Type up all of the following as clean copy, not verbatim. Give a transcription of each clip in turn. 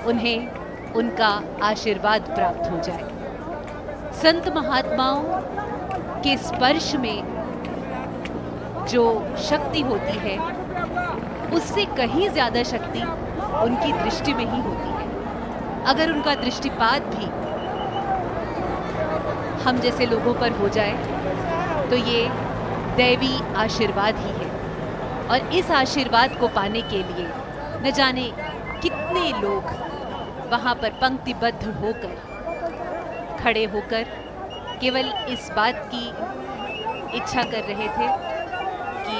उन्हें उनका आशीर्वाद प्राप्त हो जाए। संत महात्माओं के स्पर्श में जो शक्ति होती है उससे कहीं ज्यादा शक्ति उनकी दृष्टि में ही होती है। अगर उनका दृष्टिपात भी हम जैसे लोगों पर हो जाए तो ये दैवी आशीर्वाद ही है। और इस आशीर्वाद को पाने के लिए न जाने कितने लोग वहाँ पर पंक्तिबद्ध होकर खड़े होकर केवल इस बात की इच्छा कर रहे थे कि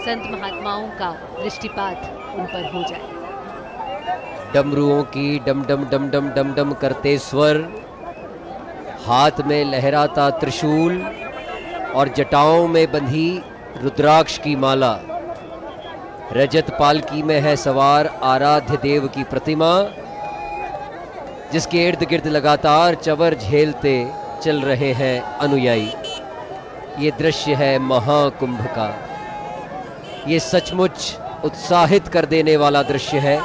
संत महात्माओं का दृष्टिपात उन पर हो जाए। डमरुओं की डम डम डम डम डम डम करते स्वर, हाथ में लहराता त्रिशूल और जटाओं में बंधी रुद्राक्ष की माला। रजत पालकी में है सवार आराध्य देव की प्रतिमा, जिसके इर्द गिर्द लगातार चवर झेलते चल रहे हैं अनुयायी। ये दृश्य है महाकुंभ का। ये सचमुच उत्साहित कर देने वाला दृश्य है।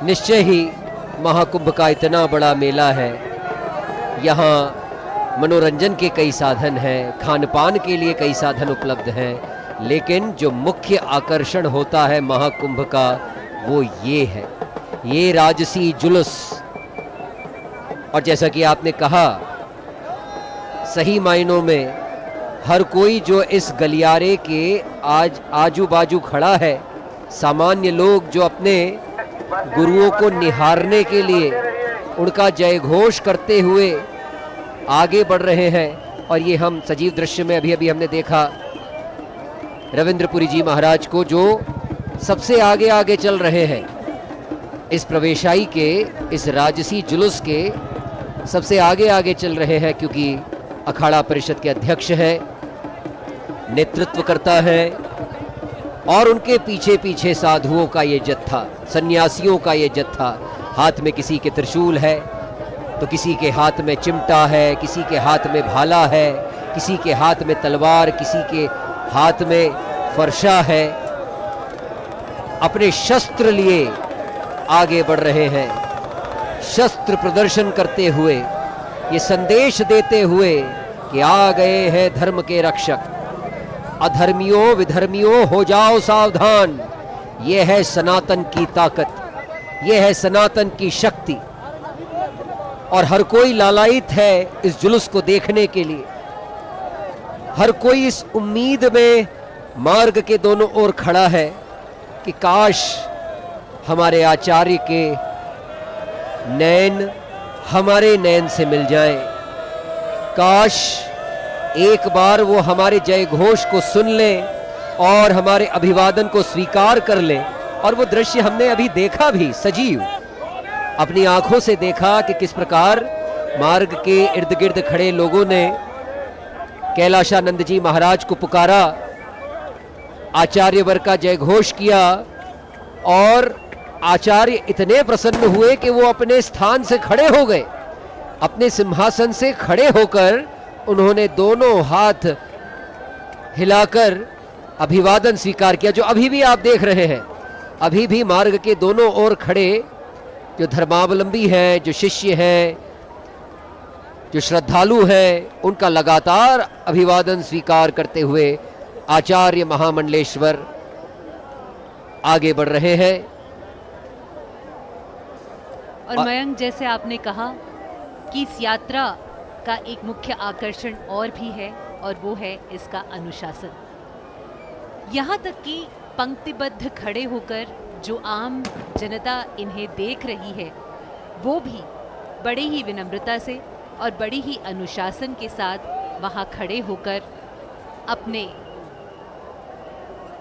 निश्चय ही महाकुंभ का इतना बड़ा मेला है, यहाँ मनोरंजन के कई साधन हैं, खान पान के लिए कई साधन उपलब्ध हैं, लेकिन जो मुख्य आकर्षण होता है महाकुंभ का वो ये है, ये राजसी जुलूस। और जैसा कि आपने कहा, सही मायनों में हर कोई जो इस गलियारे के आज आजू बाजू खड़ा है, सामान्य लोग जो अपने गुरुओं को निहारने के लिए उनका जय घोष करते हुए आगे बढ़ रहे हैं। और ये हम सजीव दृश्य में अभी अभी हमने देखा रविंद्रपुरी जी महाराज को, जो सबसे आगे आगे चल रहे हैं इस प्रवेशाई के, इस राजसी जुलूस के सबसे आगे आगे चल रहे हैं, क्योंकि अखाड़ा परिषद के अध्यक्ष हैं, नेतृत्व करता है। और उनके पीछे पीछे साधुओं का ये जत्था, सन्यासियों का ये जत्था। हाथ में किसी के त्रिशूल है तो किसी के हाथ में चिमटा है, किसी के हाथ में भाला है, किसी के हाथ में तलवार, किसी के हाथ में फरसा है। अपने शस्त्र लिए आगे बढ़ रहे हैं, शस्त्र प्रदर्शन करते हुए, ये संदेश देते हुए कि आ गए हैं धर्म के रक्षक। अधर्मियों विधर्मियों हो जाओ सावधान, ये है सनातन की ताकत, ये है सनातन की शक्ति। और हर कोई लालायित है इस जुलूस को देखने के लिए। हर कोई इस उम्मीद में मार्ग के दोनों ओर खड़ा है कि काश हमारे आचार्य के नैन हमारे नैन से मिल जाएं, काश एक बार वो हमारे जय घोष को सुन लें और हमारे अभिवादन को स्वीकार कर लें। और वो दृश्य हमने अभी देखा भी, सजीव अपनी आंखों से देखा कि किस प्रकार मार्ग के इर्द गिर्द खड़े लोगों ने कैलाशानंद जी महाराज को पुकारा, आचार्यवर का जय घोष किया, और आचार्य इतने प्रसन्न हुए कि वो अपने स्थान से खड़े हो गए। अपने सिंहासन से खड़े होकर उन्होंने दोनों हाथ हिलाकर अभिवादन स्वीकार किया, जो अभी भी आप देख रहे हैं। अभी भी मार्ग के दोनों ओर खड़े जो धर्मावलंबी हैं, जो शिष्य हैं, जो श्रद्धालु हैं, उनका लगातार अभिवादन स्वीकार करते हुए आचार्य महामंडलेश्वर आगे बढ़ रहे हैं। और मयंक, जैसे आपने कहा कि इस यात्रा का एक मुख्य आकर्षण और भी है, और वो है इसका अनुशासन। यहाँ तक कि पंक्तिबद्ध खड़े होकर जो आम जनता इन्हें देख रही है, वो भी बड़े ही विनम्रता से और बड़ी ही अनुशासन के साथ वहाँ खड़े होकर अपने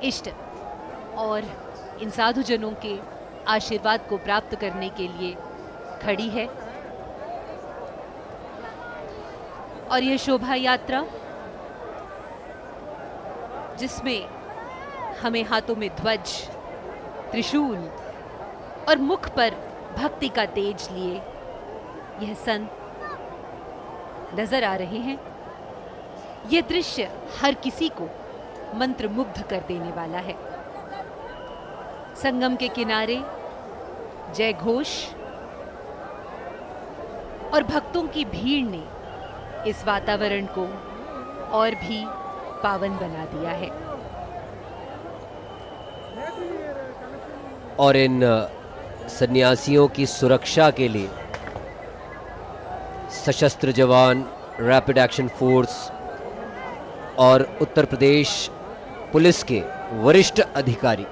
इष्ट और इन साधुजनों के आशीर्वाद को प्राप्त करने के लिए खड़ी है। और यह शोभा यात्रा, जिसमें हमें हाथों में ध्वज, त्रिशूल और मुख पर भक्ति का तेज लिए यह संत नजर आ रहे हैं, यह दृश्य हर किसी को मंत्रमुग्ध कर देने वाला है। संगम के किनारे जय घोष और भक्तों की भीड़ ने इस वातावरण को और भी पावन बना दिया है। और इन सन्यासियों की सुरक्षा के लिए सशस्त्र जवान, रैपिड एक्शन फोर्स और उत्तर प्रदेश पुलिस के वरिष्ठ अधिकारी,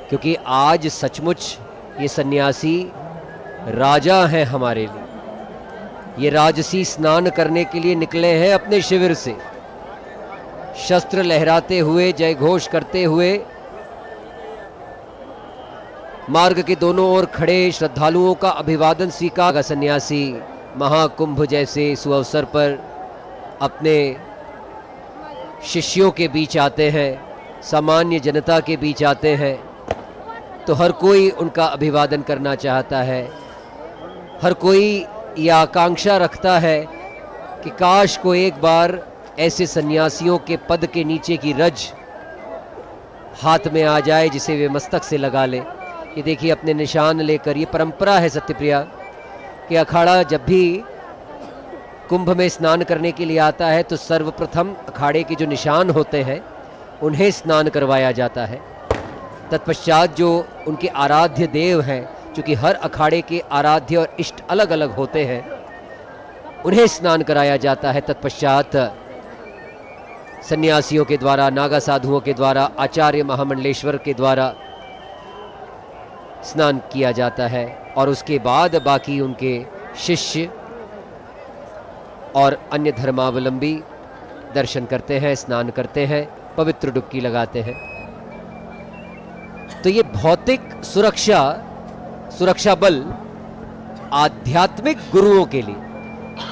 क्योंकि आज सचमुच ये सन्यासी राजा हैं हमारे लिए। ये राजसी स्नान करने के लिए निकले हैं अपने शिविर से, शस्त्र लहराते हुए, जय घोष करते हुए मार्ग के दोनों ओर खड़े श्रद्धालुओं का अभिवादन स्वीकार। सन्यासी महाकुंभ जैसे सुअवसर पर अपने शिष्यों के बीच आते हैं, सामान्य जनता के बीच आते हैं, तो हर कोई उनका अभिवादन करना चाहता है। हर कोई यह आकांक्षा रखता है कि काश को एक बार ऐसे सन्यासियों के पद के नीचे की रज हाथ में आ जाए जिसे वे मस्तक से लगा ले। ये देखिए अपने निशान लेकर, ये परंपरा है सत्यप्रिया कि अखाड़ा जब भी कुंभ में स्नान करने के लिए आता है तो सर्वप्रथम अखाड़े के जो निशान होते हैं उन्हें स्नान करवाया जाता है। तत्पश्चात जो उनके आराध्य देव हैं, क्योंकि हर अखाड़े के आराध्य और इष्ट अलग अलग होते हैं, उन्हें स्नान कराया जाता है। तत्पश्चात सन्यासियों के द्वारा, नागा साधुओं के द्वारा, आचार्य महामंडलेश्वर के द्वारा स्नान किया जाता है और उसके बाद बाकी उनके शिष्य और अन्य धर्मावलंबी दर्शन करते हैं, स्नान करते हैं, पवित्र डुबकी लगाते हैं। तो ये भौतिक सुरक्षा बल आध्यात्मिक गुरुओं के लिए,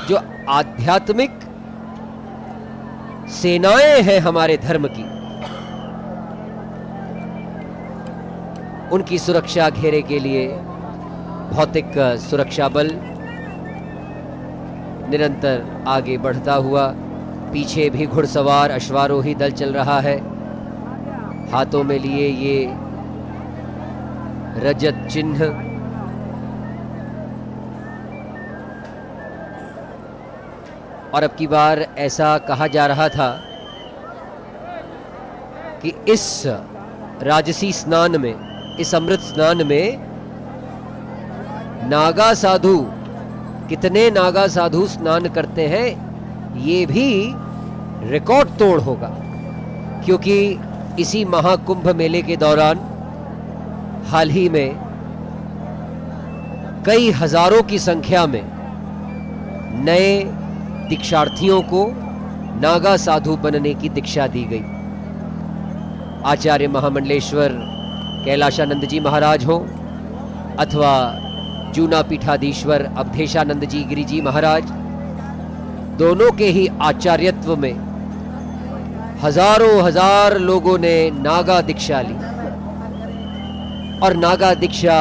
जो आध्यात्मिक सेनाएं हैं हमारे धर्म की, उनकी सुरक्षा घेरे के लिए भौतिक सुरक्षा बल निरंतर आगे बढ़ता हुआ, पीछे भी घुड़सवार अश्वारोही दल चल रहा है, हाथों में लिए ये रजत चिन्ह। और अब की बार ऐसा कहा जा रहा था कि इस राजसी स्नान में, इस अमृत स्नान में नागा साधु, कितने नागा साधु स्नान करते हैं ये भी रिकॉर्ड तोड़ होगा, क्योंकि इसी महाकुंभ मेले के दौरान हाल ही में कई हजारों की संख्या में नए दीक्षार्थियों को नागा साधु बनने की दीक्षा दी गई। आचार्य महामंडलेश्वर कैलाशानंद जी महाराज हो अथवा जूना पीठाधीश्वर अवधेशानंद जी गिरी जी महाराज, दोनों के ही आचार्यत्व में हजारों हजार लोगों ने नागा दीक्षा ली। और नागा दीक्षा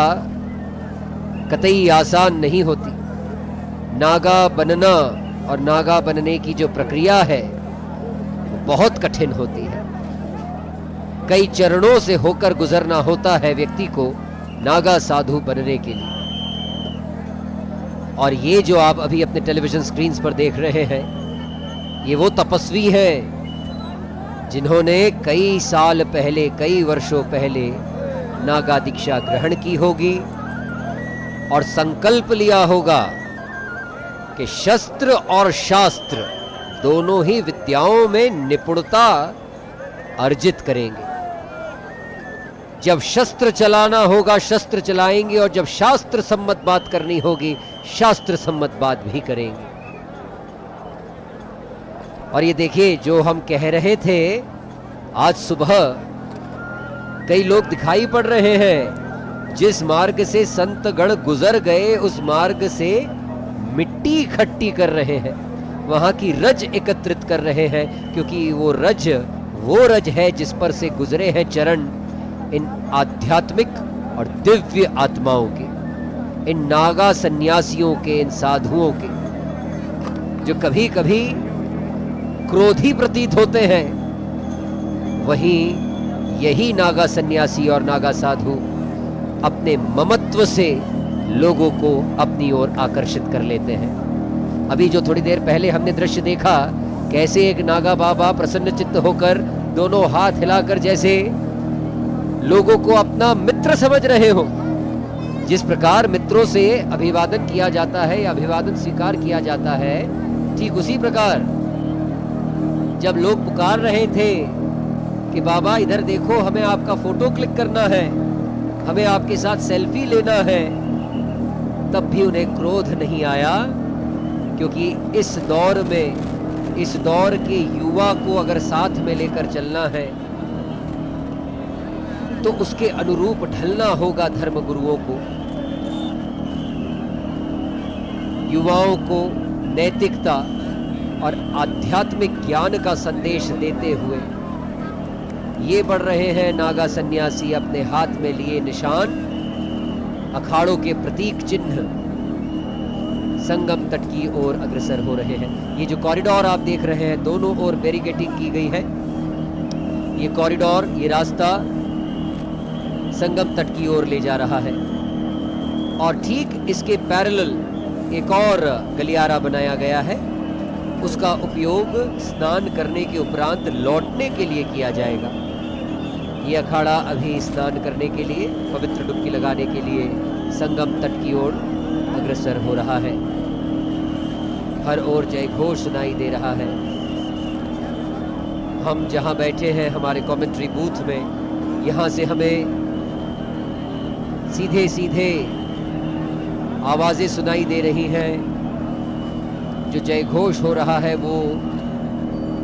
कतई आसान नहीं होती। नागा बनना और नागा बनने की जो प्रक्रिया है बहुत कठिन होती है। कई चरणों से होकर गुजरना होता है व्यक्ति को नागा साधु बनने के लिए। और ये जो आप अभी अपने टेलीविजन स्क्रीन पर देख रहे हैं, ये वो तपस्वी हैं जिन्होंने कई साल पहले, कई वर्षों पहले नागा दीक्षा ग्रहण की होगी और संकल्प लिया होगा कि शस्त्र और शास्त्र दोनों ही विद्याओं में निपुणता अर्जित करेंगे। जब शस्त्र चलाना होगा शस्त्र चलाएंगे, और जब शास्त्र सम्मत बात करनी होगी शास्त्र सम्मत बात भी करेंगे। और ये देखिए, जो हम कह रहे थे, आज सुबह कई लोग दिखाई पड़ रहे हैं। जिस मार्ग से संतगण गुजर गए उस मार्ग से मिट्टी इकट्ठी कर रहे हैं, वहां की रज एकत्रित कर रहे हैं, क्योंकि वो रज है जिस पर से गुजरे हैं चरण इन आध्यात्मिक और दिव्य आत्माओं के, इन नागा सन्यासियों के, इन साधुओं के, जो कभी कभी क्रोधी प्रतीत होते हैं। वहीं यही नागा सन्यासी और नागा साधु अपने ममत्व से लोगों को अपनी ओर आकर्षित कर लेते हैं। अभी जो थोड़ी देर पहले हमने दृश्य देखा, कैसे एक नागा बाबा प्रसन्न चित्त होकर दोनों हाथ हिलाकर जैसे लोगों को अपना मित्र समझ रहे हो। जिस प्रकार मित्रों से अभिवादन किया जाता है या अभिवादन स्वीकार किया जाता है, ठीक उसी प्रकार जब लोग पुकार रहे थे कि बाबा इधर देखो, हमें आपका फोटो क्लिक करना है, हमें आपके साथ सेल्फी लेना है, तब भी उन्हें क्रोध नहीं आया, क्योंकि इस दौर में, इस दौर के युवा को अगर साथ में लेकर चलना है तो उसके अनुरूप ढलना होगा धर्म गुरुओं को। युवाओं को नैतिकता और आध्यात्मिक ज्ञान का संदेश देते हुए ये बढ़ रहे हैं नागा सन्यासी अपने हाथ में लिए निशान, अखाड़ों के प्रतीक चिन्ह, संगम तट की ओर अग्रसर हो रहे हैं। ये जो कॉरिडोर आप देख रहे हैं, दोनों ओर बैरिकेडिंग की गई है। ये कॉरिडोर, ये रास्ता संगम तट की ओर ले जा रहा है और ठीक इसके पैरेलल एक और गलियारा बनाया गया है। उसका उपयोग स्नान करने के उपरांत लौटने के लिए किया जाएगा। ये अखाड़ा अभी स्नान करने के लिए, पवित्र डुबकी लगाने के लिए संगम तट की ओर अग्रसर हो रहा है। हर ओर जय घोष सुनाई दे रहा है। हम जहां बैठे हैं हमारे कमेंट्री बूथ में, यहां से हमें सीधे सीधे आवाजें सुनाई दे रही हैं। जो जय घोष हो रहा है वो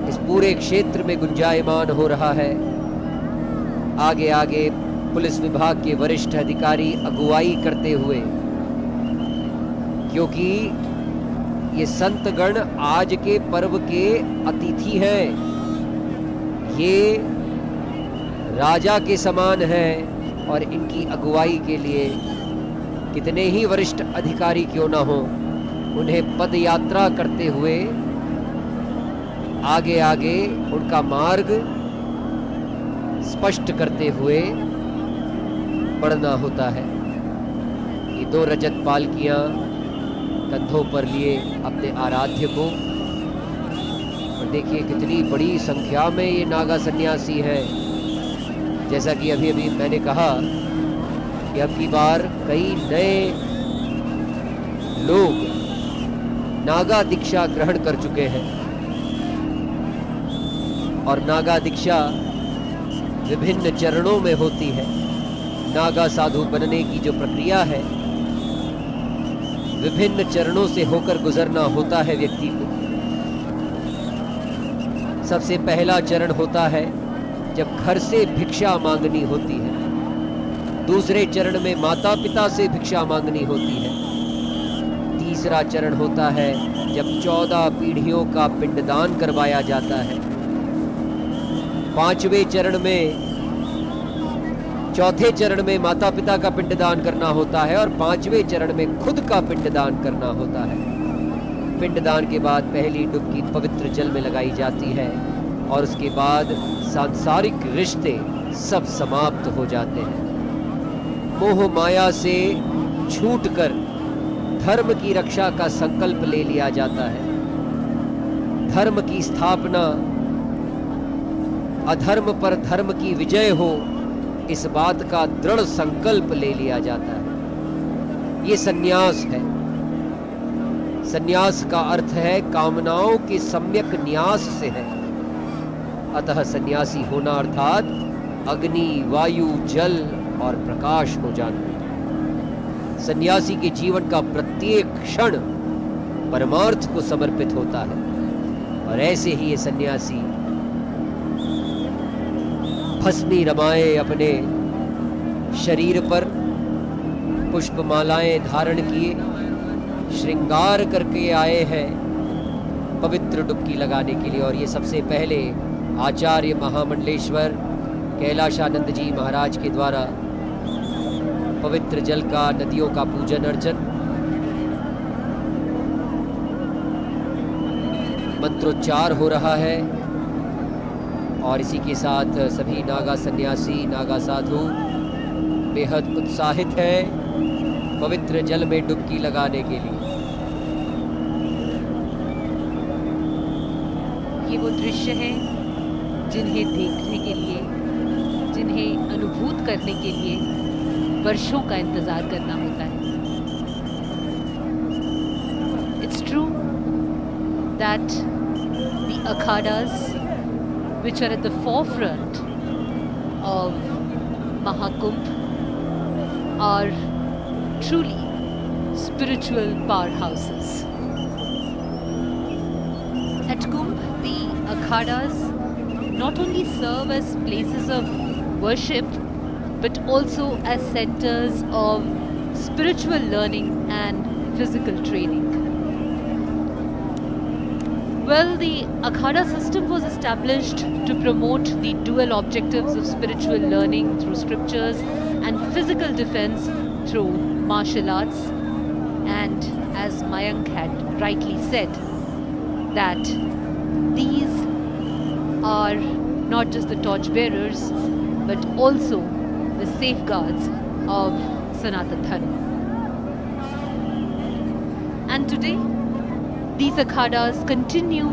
इस पूरे क्षेत्र में गुंजायमान हो रहा है। आगे आगे पुलिस विभाग के वरिष्ठ अधिकारी अगुवाई करते हुए, क्योंकि ये संतगण आज के पर्व के अतिथि हैं, ये राजा के समान हैं और इनकी अगुवाई के लिए कितने ही वरिष्ठ अधिकारी क्यों ना हो, उन्हें पद यात्रा करते हुए आगे आगे उनका मार्ग स्पष्ट करते हुए बढ़ना होता है। ये दो रजत पालकियां कंधों पर लिए अपने आराध्य को, और देखिए कितनी बड़ी संख्या में ये नागा सन्यासी हैं। जैसा कि अभी अभी मैंने कहा कि अब की बार कई नए लोग नागा दीक्षा ग्रहण कर चुके हैं और नागा दीक्षा विभिन्न चरणों में होती है। नागा साधु बनने की जो प्रक्रिया है, विभिन्न चरणों से होकर गुजरना होता है व्यक्ति को। सबसे पहला चरण होता है जब घर से भिक्षा मांगनी होती है। दूसरे चरण में माता पिता से भिक्षा मांगनी होती है। तीसरा चरण होता है जब 14 पीढ़ियों का पिंडदान करवाया जाता है। पांचवें चरण में, चौथे चरण में माता पिता का पिंडदान करना होता है और पांचवें चरण में खुद का पिंडदान करना होता है। पिंडदान के बाद पहली डुबकी पवित्र जल में लगाई जाती है और उसके बाद सांसारिक रिश्ते सब समाप्त हो जाते हैं। मोह माया से छूटकर धर्म की रक्षा का संकल्प ले लिया जाता है। धर्म की स्थापना, अधर्म पर धर्म की विजय हो, इस बात का दृढ़ संकल्प ले लिया जाता है। ये सन्यास है। सन्यास का अर्थ है कामनाओं के सम्यक न्यास से है। अतः सन्यासी होना अर्थात अग्नि, वायु, जल और प्रकाश हो जाना। सन्यासी के जीवन का प्रत्येक क्षण परमार्थ को समर्पित होता है और ऐसे ही ये सन्यासी भस्मी रमाए अपने शरीर पर, पुष्पमालाएं धारण किए, श्रृंगार करके आए हैं पवित्र डुबकी लगाने के लिए। और ये सबसे पहले आचार्य महामंडलेश्वर कैलाशानंद जी महाराज के द्वारा पवित्र जल का, नदियों का पूजन अर्चन, मंत्रोच्चार हो रहा है और इसी के साथ सभी नागा सन्यासी, नागा साधु बेहद उत्साहित हैं पवित्र जल में डुबकी लगाने के लिए। ये वो दृश्य हैं जिन्हें देखने के लिए, जिन्हें अनुभूत करने के लिए वर्षों का इंतजार करना होता है। It's true that the akhadas, which are at the forefront of Mahakumbh, are truly spiritual powerhouses. At Kumbh, the akhadas not only serve as places of worship, but also as centers of spiritual learning and physical training. Well, the Akhada system was established to promote the dual objectives of spiritual learning through scriptures and physical defense through martial arts. And as Mayank had rightly said, that these are not just the torchbearers, but also the safeguards of Sanatana Dharma. And today, these akhadas continue